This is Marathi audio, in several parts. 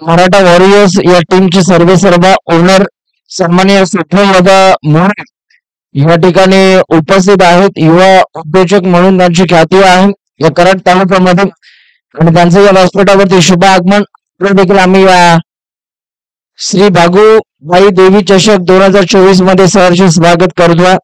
मराठा वॉरियर्स या टीमचे सर्वे सर्वा ओनर सन्माननीय स्वप्नील मोरे या ठिकाणी उपस्थित आहेत. युवा उद्योजक म्हणून त्यांची ख्याती आहे या कराड तालुक्यामध्ये आणि त्यांचं या व्यासपीठावरती शुभ आगमन देखील आम्ही या श्री भागूबाई देवी चषक 2024 मध्ये सहर्ष स्वागत करतोय.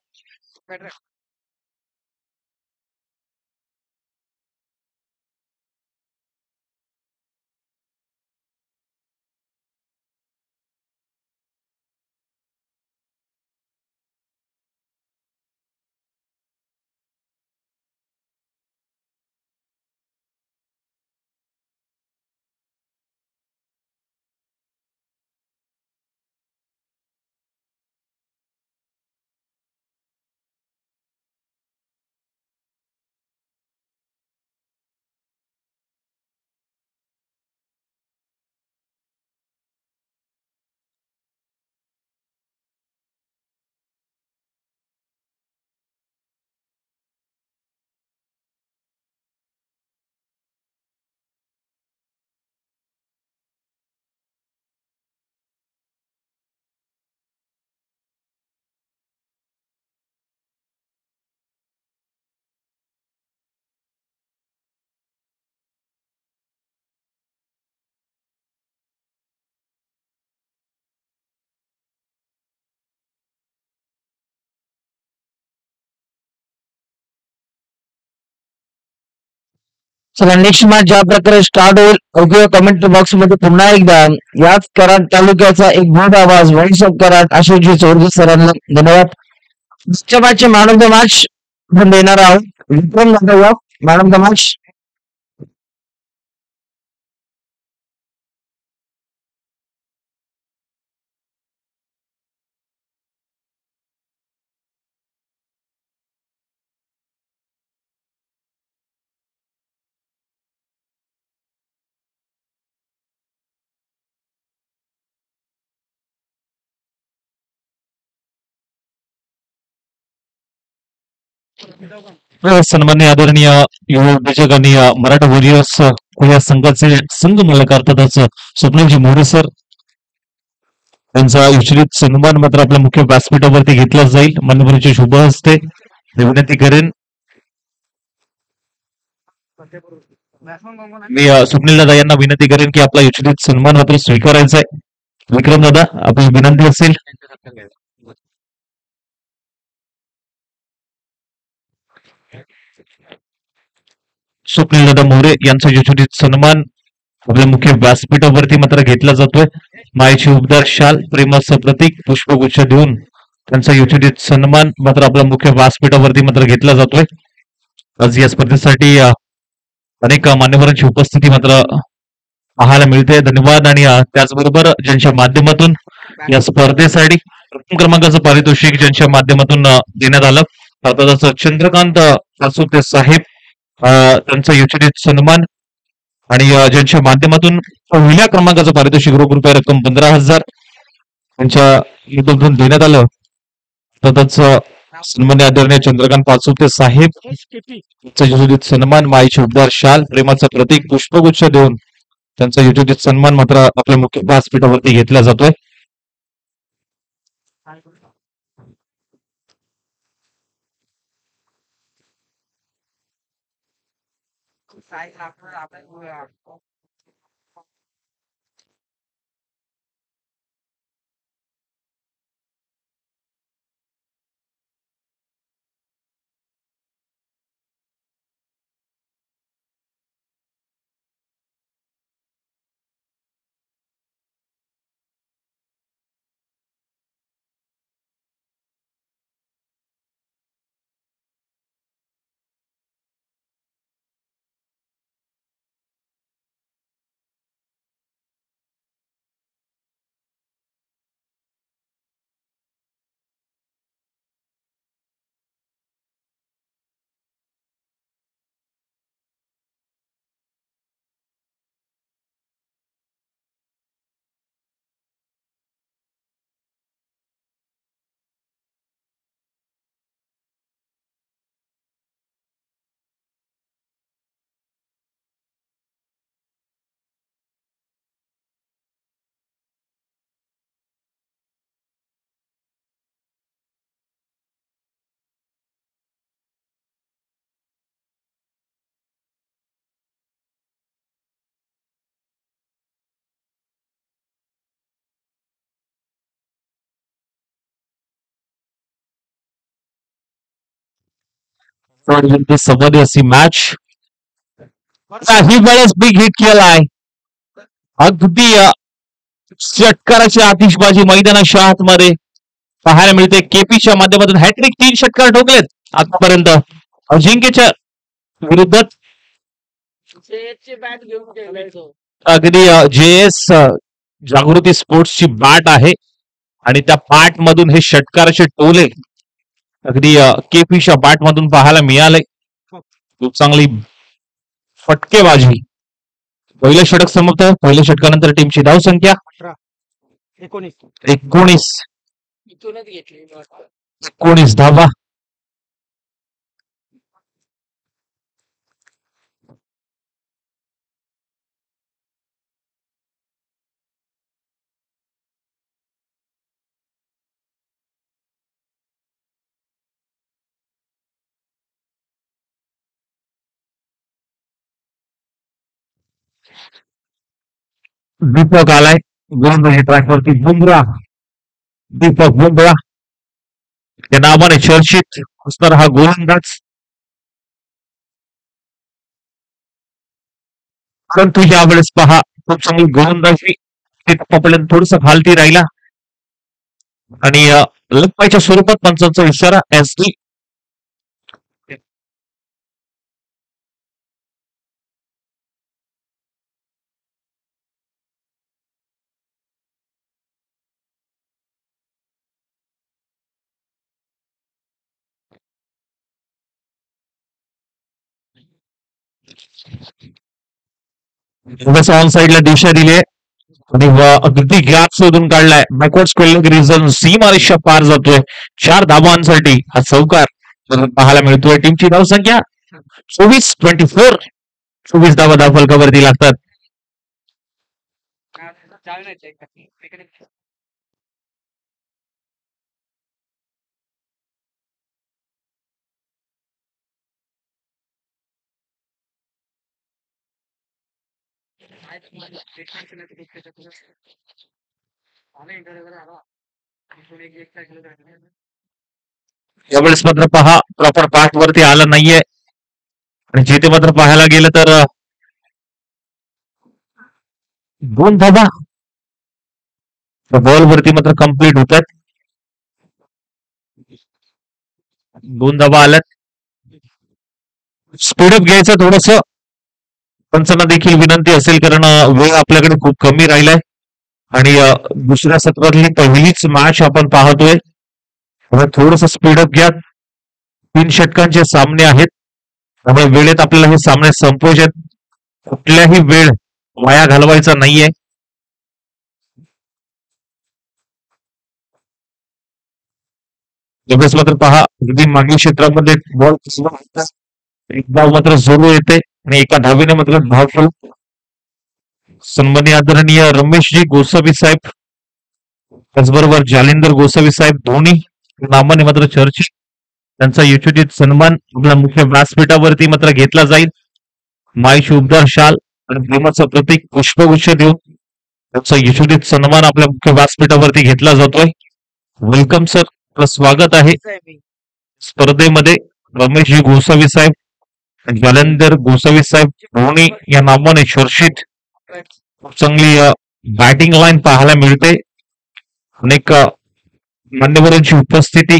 चला नेक्स्ट मॅच ज्या प्रकारे स्टार्ट होईल ओके कमेंट बॉक्स मध्ये पुन्हा एकदा याच कराड तालुक्याचा एक भूत आवाज व्हॉइस ऑफ कराड आशिषजी चौधरी सरांना धन्यवाद. आजच्या मॅचचे मॅन ऑफ द मॅच आपण देणार आहोत Vikram Jadhav man of the match. सन्मान्य आदरणीय युवा उद्योजक आणि मराठा वॉरियर्स या संघाचे संघ मालक अर्थातच स्वप्नीलजी मोरे सर त्यांचा विचलित सन्मान मात्र आपल्या मुख्य व्यासपीठावरती घेतला जाईल. मान्यवरांचे शुभ हस्ते विनंती करेन. मी स्वप्नील दादा यांना विनंती करेन की आपला विचलित सन्मान मात्र स्वीकारायचा आहे. विक्रम दादा आपली विनंती असेल. स्वप्नील दादा मोरे यांचा यशोचित सन्मान आपल्या मुख्य व्यासपीठावरती मात्र घेतला जातोय. मायेची उबदार शाल प्रेमाचं प्रतीक पुष्पगुच्छ देऊन त्यांचा यशोचित सन्मान मात्र आपल्या मुख्य व्यासपीठावरती मात्र घेतला जातोय. आज या स्पर्धेसाठी अनेक मान्यवरांची उपस्थिती मात्र पाहायला मिळते. धन्यवाद. आणि त्याचबरोबर ज्यांच्या माध्यमातून या स्पर्धेसाठी प्रथम क्रमांकाचं पारितोषिक ज्यांच्या माध्यमातून देण्यात आलं अर्थातच चंद्रकांत सासुते साहेब त्यांचा योजनेत सन्मान आणि ज्यांच्या माध्यमातून पहिल्या क्रमांकाचं पारितोषिक रोख रुपये रक्कम 15,000 त्यांच्या माध्यमातून देण्यात आलं. तसंच सन्मान्य आदरणीय चंद्रकांत पाचुते साहेब त्यांचा योजनेत सन्मान माईचे उद्धार शाल प्रेमाचं प्रतीक पुष्पगुच्छ देऊन त्यांचा योजनेत सन्मान मात्र आपल्या मुख्य व्यासपीठावरती घेतला जातोय. जिंकते संबंधी अशी मॅच काही वेळेस बिग हिट केलाय अगदी षटकाराची आतिषबाजी मैदानाच्या आतमध्ये पाहायला मिळते केपीच्या माध्यमातून हॅट्रिक 3 षटकार ठोकलेत आतापर्यंत अजिंक्यच्या विरुद्धात अगदी जे एस जागृती स्पोर्ट्सची बॅट आहे आणि त्या बॅट मधून हे षटकाराचे टोले अगदी केपीच्या बॅट मधून पाहायला मिळाले खूप चांगली फटकेबाजी पहिलं षटक समाप्त पहिल्या षटकानंतर टीमची धावसंख्या 19 19 धावा दीपक आलाय गोलंदाजी ट्रॅकवरती बुमरा दीपक बुमरा या नावाने चर्चित असणारा हा गोलंदाज परंतु यावेळेस पहा खूप चांगली गोलंदाजी आपल्याला थोडस खालती राहिला आणि लपायच्या स्वरूपात पंचांचा इशारा एसडी ऑन साईडला दिशा दिली आणि अगदी गॅप शोधून काढलाय बॅकवर्ड स्क्वेअर रिझन सीमारेषा पार जातोय 4 धावांसाठी हा चौकार पाहायला मिळतोय टीमची धावसंख्या 24 धावा धावफलकावरती लागतात यावेळेस मात्र पहा प्रॉपर पाठ वरती आला नाहीये आणि जिथे मात्र पाहायला गेलं तर 2 धावा बॉल वरती मात्र कम्प्लीट होतात 2 धावा आल्यात स्पीडअप घ्यायचं थोडस पंचांना देखील विनंती असेल कारण वेळ आपल्याकडे खूप कमी राहिलाय आणि दुसऱ्या सत्रातली पहिलीच मॅच आपण पाहतोय थोडस स्पीडअप घ्या 3 षटकांचे सामने आहेत त्यामुळे वेळेत आपल्याला हे सामने संपवायचे कुठल्याही वेळ वाया घालवायचा नाहीये यावेळेस मात्र पहा अगदी मागील क्षेत्रामध्ये बॉल एक धाव मात्र जोरू येते आणि एका धावेने मात्र धाव सन्माननीय आदरणीय रमेशजी गोसावी साहेब त्याचबरोबर जालिंदर गोसावी साहेब दोन्ही नावाने मात्र चर्चित त्यांचा यशोचित सन्मान आपल्या मुख्य व्यासपीठावरती मात्र घेतला जाईल माईची उबदार शाल आणि प्रेमाचं प्रतीक पुष्पगुच्छ देऊन त्यांचा यशोचित सन्मान आपल्या मुख्य व्यासपीठावरती घेतला जातोय वेलकम सर स्वागत आहे स्पर्धेमध्ये रमेशजी गोसावी साहेब जालिंदर गोसावी साहेब धोनी या नावाने चर्चित खूप चांगली बॅटिंग लाईन पाहायला मिळते अनेक मान्यवरांची उपस्थिती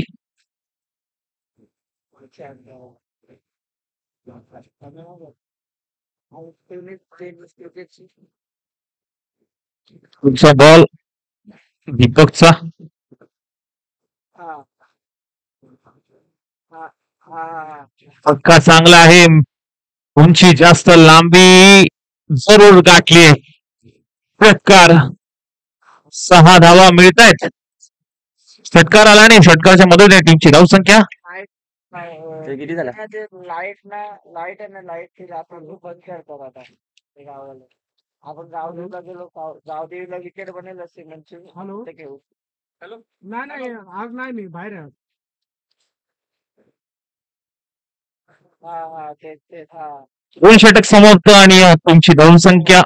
तुमचा बॉल दीपकचा पक्का चांगला आहे उंची जास्त लांबी जरूर गाठली षटकार 6 धावा मिळत आहेत षटकार आला नाही षटकाराच्या मदतीने टीमची धावसंख्या आपण गावदेवीला गेलो गावदेवीला विकेट बनेल असे म्हणजे घेऊ हॅलो नाही आज नाही मी बाहेर आहे हा 2 षटक समाप्त आणि तुमची धावसंख्या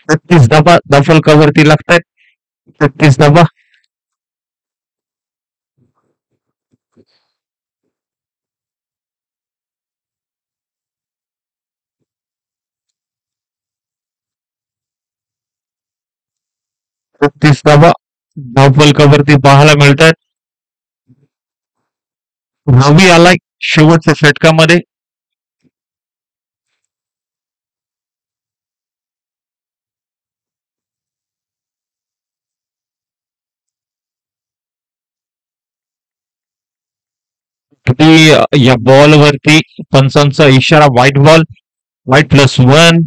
33 धावा धावफलकावरती लागतात 33 धावा 36 धावा धावफलकावरती पाहायला मिळत आहेत. रवी आलाय शेवटच्या षटकामध्ये. या बॉल वरती पंचांचा इशारा व्हाईट बॉल, व्हाईट +1.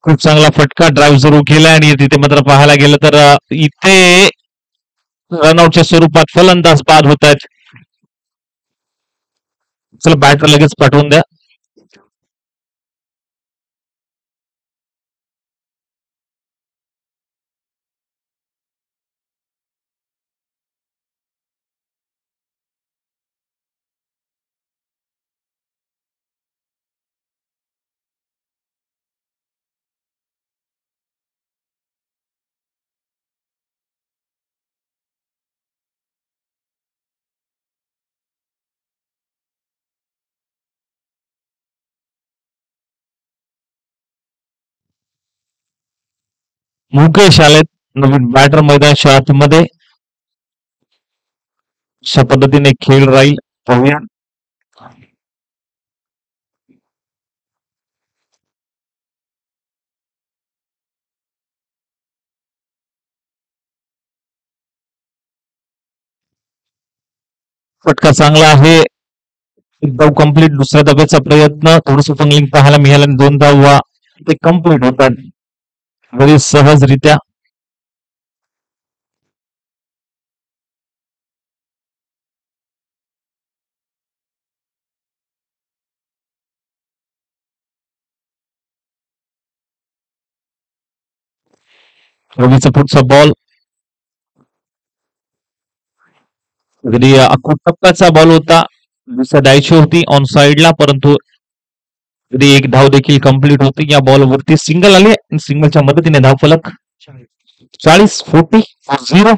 खूप चांगला फटका ड्राईव्ह सुरू केला आणि तिथे मात्र पाहायला गेलं तर इथे रनआउटच्या स्वरूपात फलंदाज बाद होत आहेत. चला बॅटर लगेच पाठवून द्या. मुकेश आलेत नवीन बॅटर मैदानाच्या आतमध्ये. अशा पद्धतीने खेळ राहील पाहूया. फटका चांगला आहे. एक धाव कंप्लीट. दुसऱ्या धाब्याचा प्रयत्न थोडस फंगलिंग पाहायला मिळालं. 2 धावा ते कंप्लीट होतात बरीच सहजरित्या. रवीचा पुढचा बॉल अगदी टप्प्याचा बॉल होता. दिशा द्यायची होती ऑन साइडला, परंतु अगदी एक धाव देखील कंप्लीट होती. या बॉलवरती सिंगल आली. सिंगलच्या मदतीने धावफलक 40-40-0.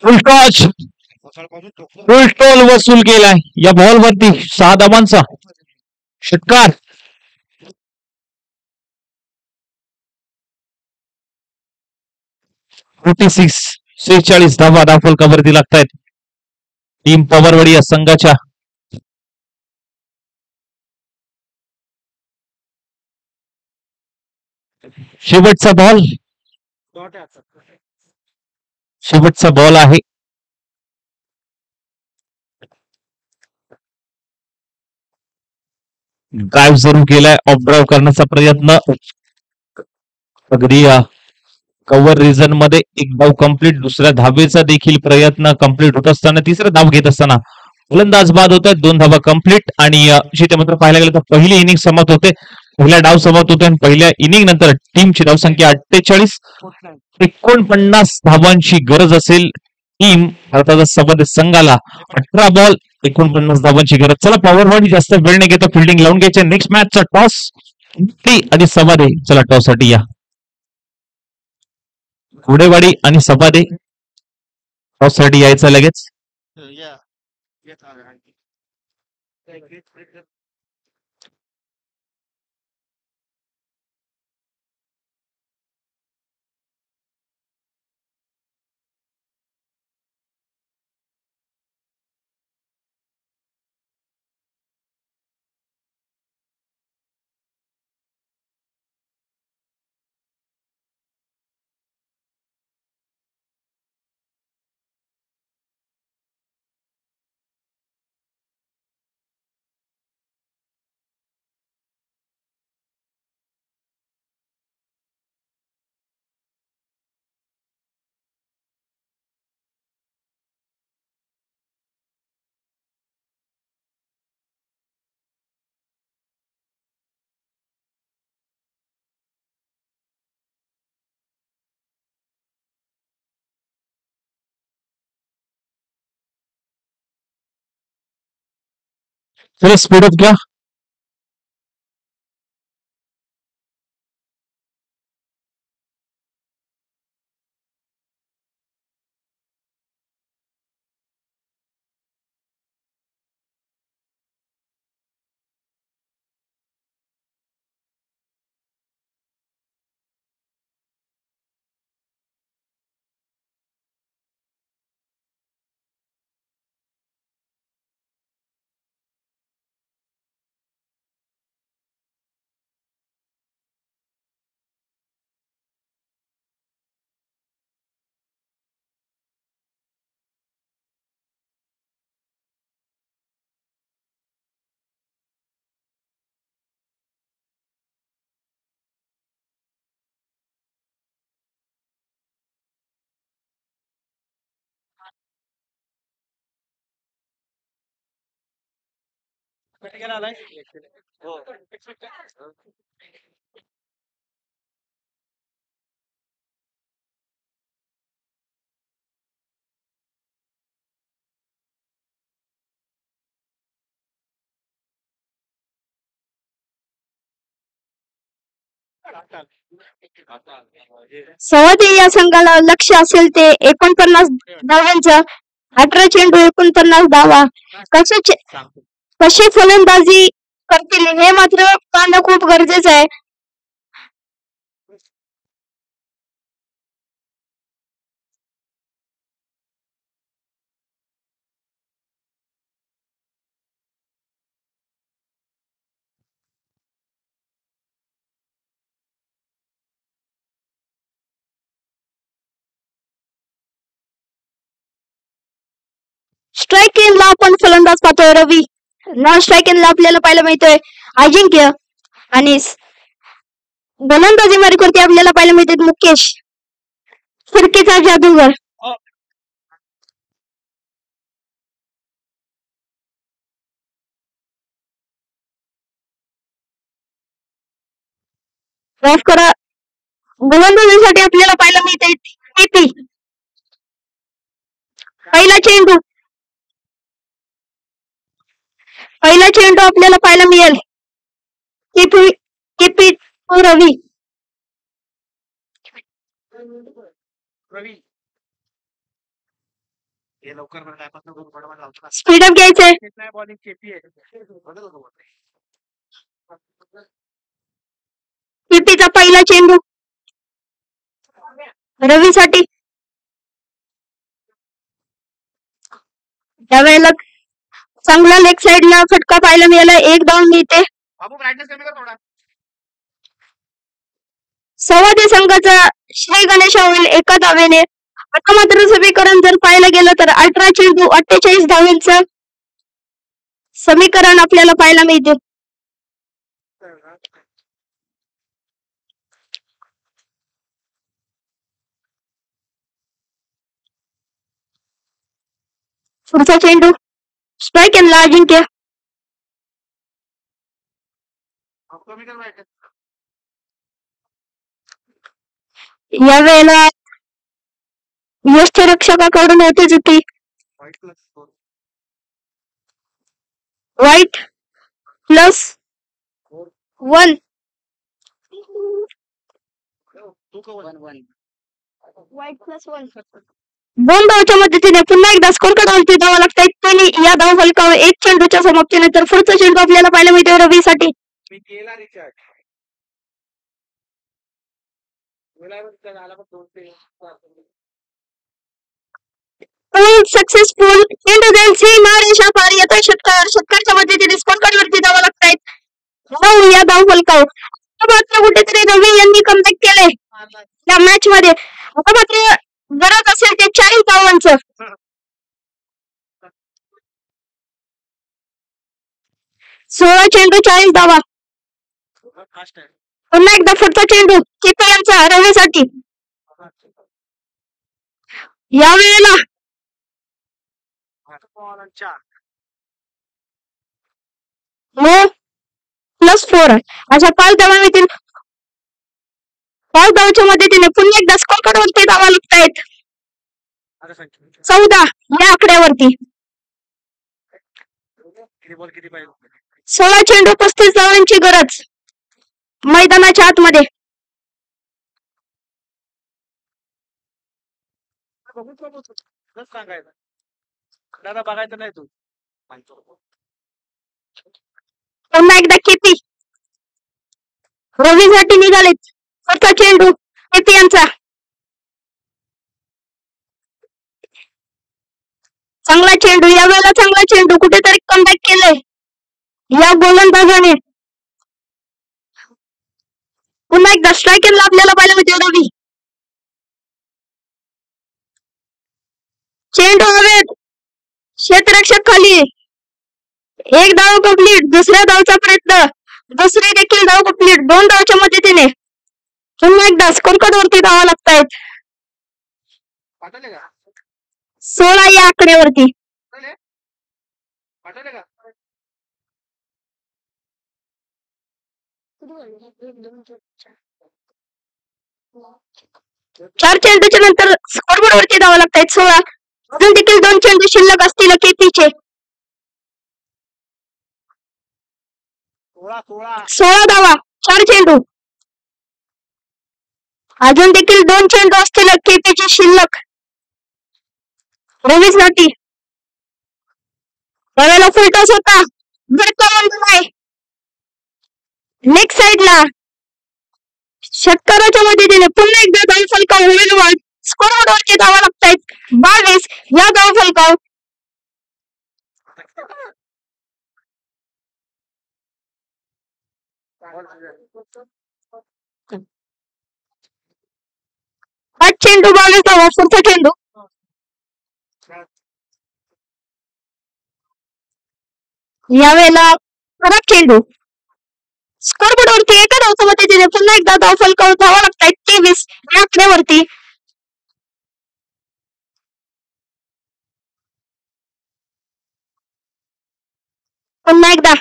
फुल टॉच, फुल टोल वसूल केलाय या बॉलवरती. 6 धावांचा षटकार. .46 46 धावा धावफलकावरती लागतायत टीम पवारवाडी या संघाच्या. शेवटचा बॉल, शेवटचा बॉल आहे. ड्राईव्ह सुरू केलाय. ऑफ ड्राईव्ह करण्याचा प्रयत्न. अगदी कव्हर रिजन मध्ये एक धाव कंप्लीट. दुसऱ्या धावेचा देखील प्रयत्न कंप्लीट होत असताना तिसरा धाव घेत असताना फलंदाज बाद होत आहेत. 2 धावा कंप्लीट. आणि जिथे मात्र पाहायला गेलं तर पहिली इनिंग समाप्त होते, पहिला डाव समाप्त होते आणि पहिल्या इनिंग नंतर टीमची धावसंख्या 48. 49 धावांची गरज असेल टीम भारताचा सबाद संघाला. 18 बॉल 49 धावांची गरज. चला पॉवरवाडी जास्त वेळ नाही घेता, फिल्डिंग लावून घ्यायचे. नेक्स्ट मॅचचा टॉस आणि सबादे. चला टॉस साठी या. घोडेवाडी आणि सबादे टॉस साठी यायचं लगेच. चलो स्पीड अप क्या. सवादी या संघाला लक्ष असेल ते 49 धावांचा 18 चेंडू 49 धावा कशी फलंदाजी करतील हे मात्र पाहणं खूप गरजेचं आहे. स्ट्राईक ला आपण फलंदाज पाहतोय रवी. नॉन स्ट्राईक ला आपल्याला पाहायला मिळतोय अजिंक्य आणि गोलंदाजी मार्गावरती आपल्याला पाहायला मिळतात मुकेश. फिरकीचा जादूगर. माफ करा, गोलंदाजीसाठी आपल्याला पाहायला मिळते टीपी. पहिला चेंडू आपल्याला पाहायला मिळेल टीपी रवी. स्पीडअप घ्यायचंय. टीपीचा पहिला चेंडू रवीसाठी. त्यावेळेला चांगला लेग साइडला फटका पाहायला मिळाला. एक धाव मिळते. सवादी संघाचा श्री गणेश होईल एका धावेने. आता मात्र समीकरण जर पाहायला गेलं तर 18 चेंडू 48 धावांचं समीकरण आपल्याला पाहायला मिळते. पुढचा चेंडू स्ट्राईक ला अजिंक्य. यावेळेला यष्टीरक्षकाकडून होते चुकी. वाईट +1 दोन धावच्या मदतीने पुन्हा एकदा स्कोर कडवरती धावा लागतायत आणि या धाव फलकावर एक चेंडूच्या समाप्तीनंतर पुढचा चेंडू आपल्याला पाहायला मिळतो रवीसाठी. सक्सेसफुल चेंडू जाईल सीमारेषा पार येतोय षटकाच्या मदतीने स्कोर कडवरती धावा लागतायत 9 या धाव फलकावर. मात्र कुठेतरी रवी यांनी कमबॅक केले या मॅच मध्ये. आता मात्र गरज असेल ते 40 धावांचं. 16 चेंडू 40 धावा. पुन्हा एकदा पुढचा चेंडू कीपर यांचा रवीसाठी. यावेळेला +4 अशा 5 धावा मिळतील. 5 धावाच्या मदतीने पुन्हा एकदा स्कोर कडवरती धावा लागतायत 14 या आकड्यावरती. 16 चेंडू 35 धावांची गरज मैदानाच्या आतमध्ये. बघायचं नाही तू. पुन्हा एकदा केपी रवीसाठी निघालेत. पुढचा चेंडू केपी यांचा. चांगला चेंडू, यावेळेला चांगला चेंडू, कुठेतरी कमबॅक केलंय या गोलंदाजाने. पुन्हा एकदा स्ट्रायकरला आपल्याला पाहायला मिळते रवी. चेंडू हवेत, क्षेत्ररक्षक खाली. एक धाव कंप्लीट. दुसऱ्या धावचा प्रयत्न, दुसरी देखील धाव कंप्लीट. 2 धावच्या मदतीने पुन्हा एकदा स्कोर कार्ड वरती धावा लागतायत. 16 या आकड्यावरती. चार चेंडूच्या नंतर स्कोरबोर्ड वरती धावा लागतायत 16. अजून देखील 2 चेंडू शिल्लक असतील केपीचे. 16 धावा, 4 चेंडू. अजून देखील 2 चेंडू असतील केपीचे शिल्लक रवीसाठी. त्यावेळेला फुलटॉस होता, लेग साइडला. षटकाराच्या मदतीने पुन्हा एकदा धाव फलकावर होईल वाढ. स्कोरबोर्ड वरती धावा लागतायत 22 या धाव फलकावर. हा चेंडू 22 धावा. पुढचा चेंडू यावेळेला खराब चेंडू. स्कोरबोर्ड वरती एका धावच्या मदतीने पुन्हा एकदा धाव फलकावर धावा लागतायत 23 या आकड्यावरती. पुन्हा एकदा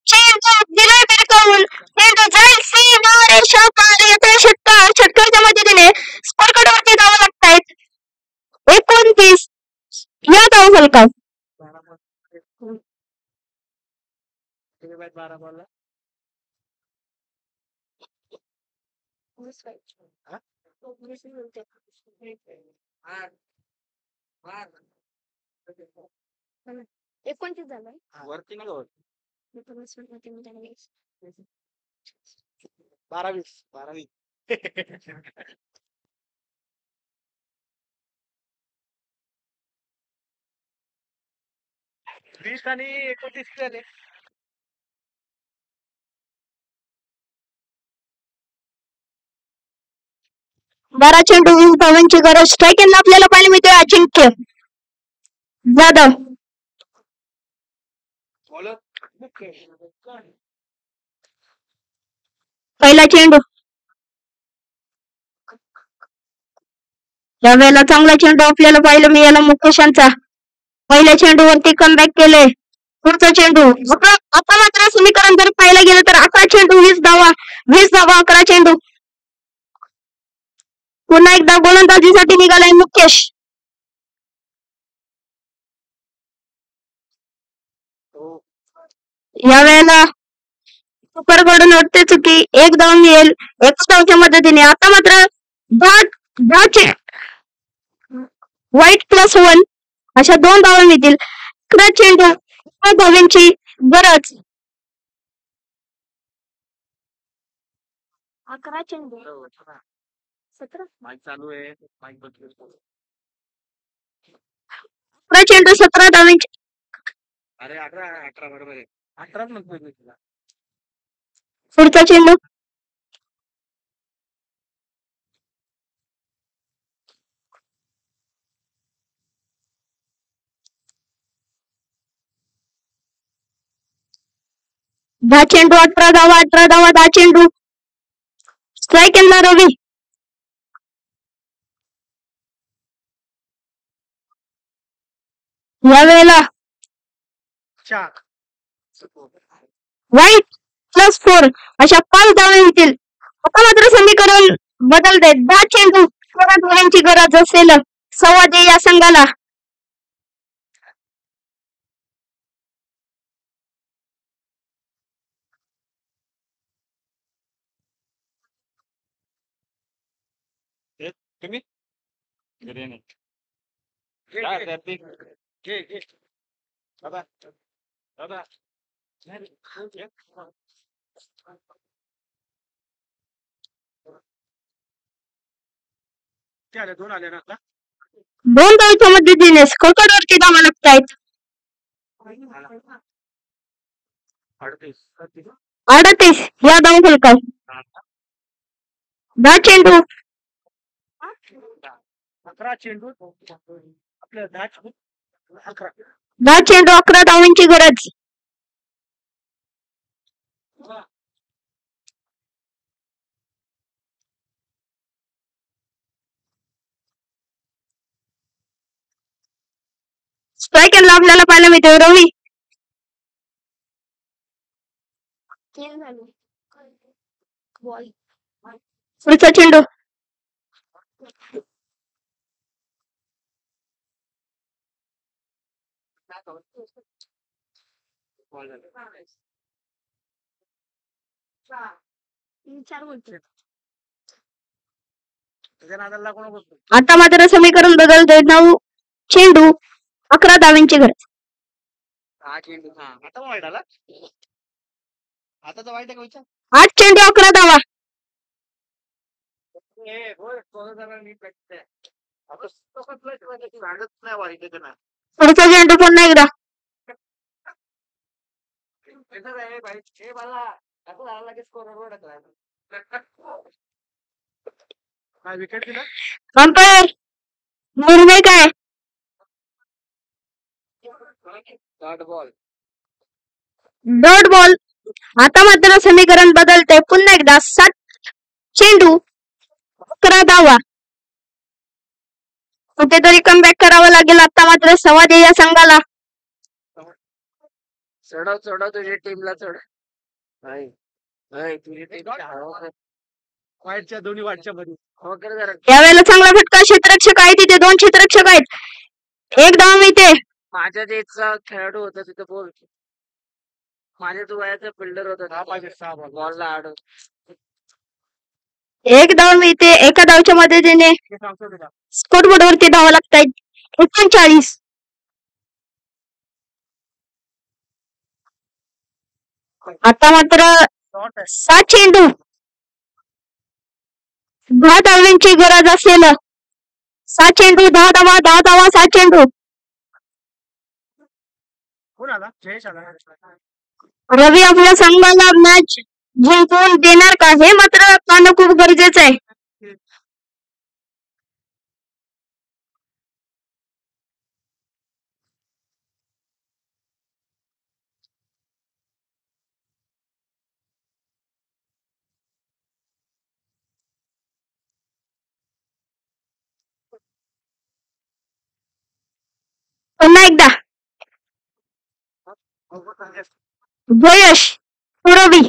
चेंडू दिलाय भिरकावून. चेंडू जाईल सीमारेषा पार. येतोय षटकार. षटकारच्या मदतीने स्कोर कार्ड वरती धावा लागतायत 29 या धाव फलकावर. 12 बॉलला वरती ना 12-20 20 आणि 29 झाले. बारा चेंडू 20 धावांची गरज. स्ट्रायकरला आपल्याला पाहायला मिळतोय अजिंक्य जाधव. पहिला चेंडू. यावेळेला चांगला चेंडू आपल्याला पाहायला मिळाला मुकेशांचा. पहिल्या चेंडूवरती कमबॅक केले. पुढचा चेंडू. आता मात्र समीकरण जर पाहायला गेलं तर 11 चेंडू 20 धावा. 11 चेंडू. पुन्हा एकदा गोलंदाजीसाठी निघालाय मुकेश. यावेळेला सुपरकडून वाटते चुकी. 1 धाव मिळेल 1 धावच्या मदतीने. आता मात्र 10 वाईट +1 अशा 2 धावा मिळतील. 11 चेंडू 11 धावांची गरज. 11 चेंडू 17 माईक चालू आहे. माईक बदलू. 11 चेंडू 17 धावांची. अरे 18 बरोबर आहे. 18 म्हणतोय मी तुला. पुढचा चेंडू. दहा चेंडू 18 धावा. 18 धावा 10 चेंडू. स्ट्रायकरला रवी. यावेळेला वाईट +4 अशा 5 धावा येतील. आता मात्र समीकरण बदलते. 10 चेंडू 13 धावांची गरज असेल सव्वादे या संघाला. तुम्ही घरी नाही काय करते? घे दादा दादा दोन आले ना आता 2 धावच्या मदतीने स्कोरकार्डवरती धावा लागतायत. 38 या धावफलकावर 10 चेंडू 11 चेंडू आपल्या 11 10 चेंडू 11 धावांची गरज. स्ट्राईक एंडला आपल्याला पाहायला मिळते रवी. पुढचा चेंडू आता मात्र समीकरण बदलते. 9 चेंडू 11 धावांची गरज. आता वाईट आला आता तर वाईट आहे का विचार 8 चेंडू 11 धावा. पुढचा चेंडू पुन्हा एकदा विकेट दिला अंपायर निर्णय काय? Dot ball. आता मात्र समीकरण बदलते. पुन्हा एकदा 7 चेंडू 11 धावा. कुठेतरी कमबॅक करावं लागेल आता मात्र संवादी या संघाला. चढव तुझ्या टीमला चढ वाईटच्या दोन्ही वाटच्या मध्ये यावेळेला चांगला फटका. क्षेत्ररक्षक आहे तिथे 2 क्षेत्ररक्षक आहेत. 1 धाव मिळते. माझ्या देशचा खेळाडू होता तिथे बोल माझ्या तू वयाचा फिल्डर होता बॉलला आड 1 धाव मिळते. एका धावच्या मदतीने स्कोर बोर्डवरती धावा लागतायत 39. आता मात्र 7 चेंडू 10 धावांची गरज असेल. 7 चेंडू 10 धावा 10 धावा 7 चेंडू. रवी आपल्या संघाला मॅच जिंकून देणार का हे मात्र पाहणं खूप गरजेचं आहे. पुन्हा एकदा जयश रवी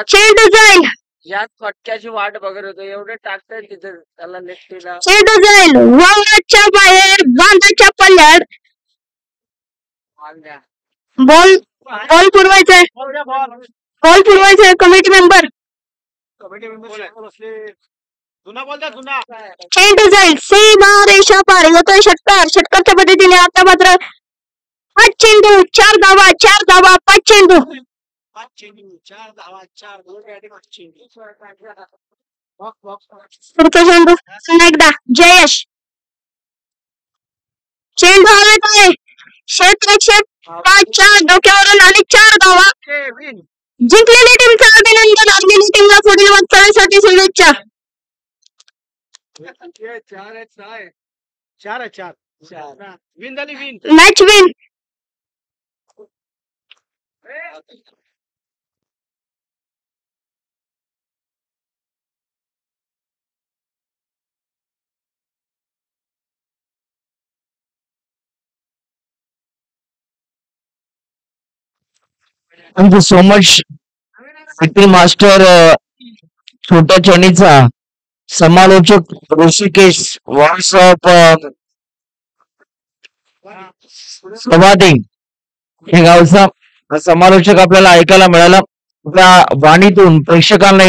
चेंडू जाईल. यात फटक्याची वाट बघत होतो एवढे टाकताय तिथे त्याला लेफ्टीला चेंडू जाईल वावराच्या बाहेर बांधाच्या पल्ल्यात. बॉल बॉल पुरवायचा आहे. बॉल पुरवायचा आहे. कमिटी मेंबर चेंडू जाईल सीमा रेषा पार होतोय षटकार. षटकारच्या पद्धतीने आता मात्र 5 चेंडू 4 धावा 4 धावा 5 चेंडू 4 धावा 4 पुढचा चेंडू पुन्हा एकदा जयश. चेंडू हवेत आहे. क्षेत्ररक्षक 5 डोक्यावरून आणि 4 धावा. जिंकलेली टीमचं अभिनंदन. हरलेली टीमला पुढील वाटचालीसाठी शुभेच्छा. 4 विन झाली win match win. Thank you so much master छोट्या चणीचा समालोचक ऋषिकेश व्हॉइस ऑफ सवादी हे गावचा हा समालोचक आपल्याला ऐकायला मिळाला. आपल्या वाणीतून प्रेक्षकांना